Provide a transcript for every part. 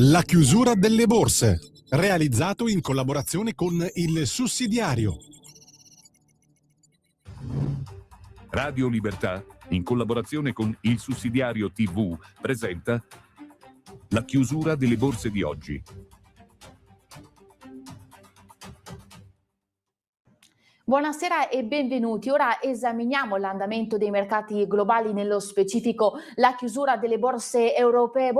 La chiusura delle borse, realizzato in collaborazione con il Sussidiario. Radio Libertà, in collaborazione con il Sussidiario TV, presenta la chiusura delle borse di oggi. Buonasera e benvenuti. Ora esaminiamo l'andamento dei mercati globali, nello specifico la chiusura delle borse europee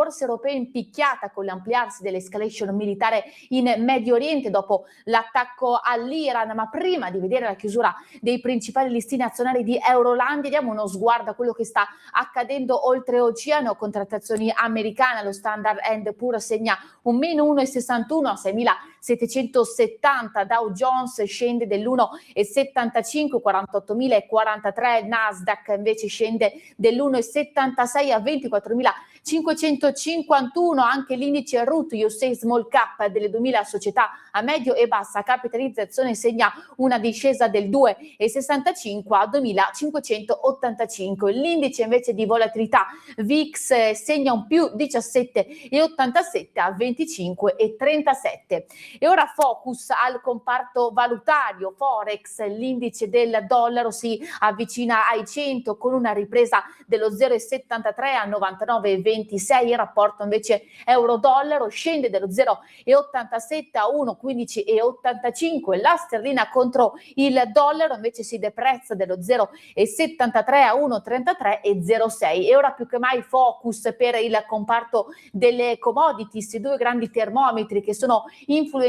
in picchiata con l'ampliarsi dell'escalation militare in Medio Oriente dopo l'attacco all'Iran. Ma prima di vedere la chiusura dei principali listini azionari di Euroland, diamo uno sguardo a quello che sta accadendo oltreoceano. Contrattazioni americane, lo Standard & Poor's segna un meno 1,61 a 6.770, Dow Jones scende dell'1,75, 48.043, Nasdaq invece scende dell'1,76 a 24.551, anche l'indice RUT USA Small Cap delle 2000 società a medio e bassa capitalizzazione segna una discesa del 2,65 a 2.585, l'indice invece di volatilità VIX segna un più 17,87 a 25,37. E ora focus al comparto valutario Forex, l'indice del dollaro si avvicina ai 100 con una ripresa dello 0,73 a 99,26, il rapporto invece euro-dollaro scende dello 0,87 a 1,15,85, la sterlina contro il dollaro invece si deprezza dello 0,73 a 1,33,06. E ora più che mai focus per il comparto delle commodities, due grandi termometri che sono influenzati,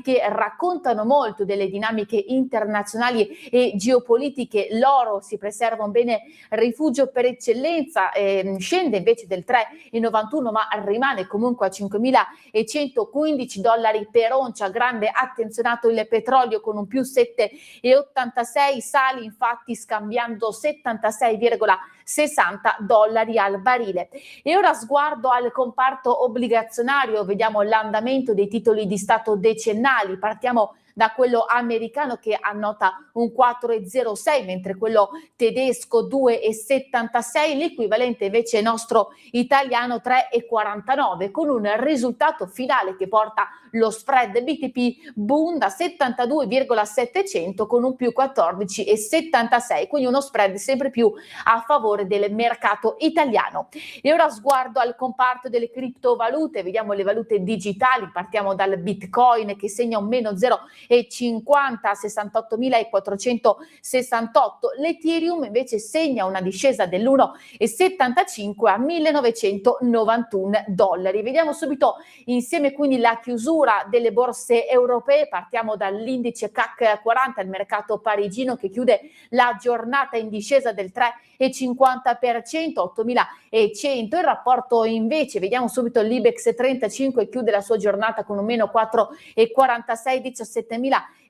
che raccontano molto delle dinamiche internazionali e geopolitiche. L'oro si preserva un bene rifugio per eccellenza, scende invece del 3,91 ma rimane comunque a 5.115 dollari per oncia. Grande attenzionato il petrolio con un più 7,86, sale infatti scambiando 76,60 dollari al barile. E ora sguardo al comparto obbligazionario, vediamo l'andamento dei titoli di Stato decennali. Partiamo da quello americano che annota un 4,06, mentre quello tedesco 2,76, l'equivalente invece nostro italiano 3,49, con un risultato finale che porta lo spread BTP Bund da 72,700 con un più 14,76, quindi uno spread sempre più a favore del mercato italiano. E ora sguardo al comparto delle criptovalute, vediamo le valute digitali, partiamo dal Bitcoin che segna un meno 0,50 a 68.468, l'Ethereum invece segna una discesa dell'1,75 a 1.991 dollari. Vediamo subito insieme quindi la chiusura delle borse europee, partiamo dall'indice CAC 40, il mercato parigino che chiude la giornata in discesa del 3,50%, 8.100, il rapporto invece, vediamo subito l'Ibex 35 chiude la sua giornata con un meno 4,46,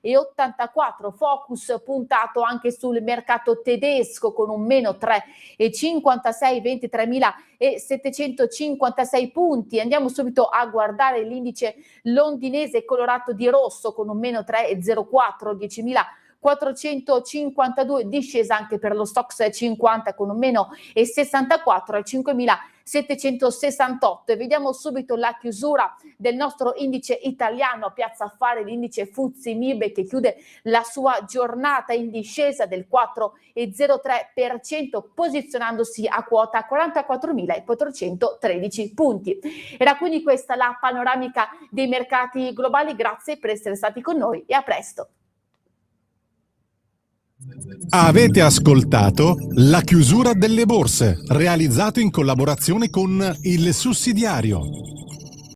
17.084, focus puntato anche sul mercato tedesco con un meno 3,56, 23.756 punti. Andiamo subito a guardare l'indice londinese colorato di rosso con un meno 3,04, 10.452, discesa anche per lo Stoxx 50 con un meno 64 a 5.768. E vediamo subito la chiusura del nostro indice italiano a Piazza Affari, l'indice FTSE MIB che chiude la sua giornata in discesa del 4,03%, posizionandosi a quota 44.413 punti. Era quindi questa la panoramica dei mercati globali. Grazie per essere stati con noi e a presto. Avete ascoltato la chiusura delle borse, realizzato in collaborazione con il Sussidiario.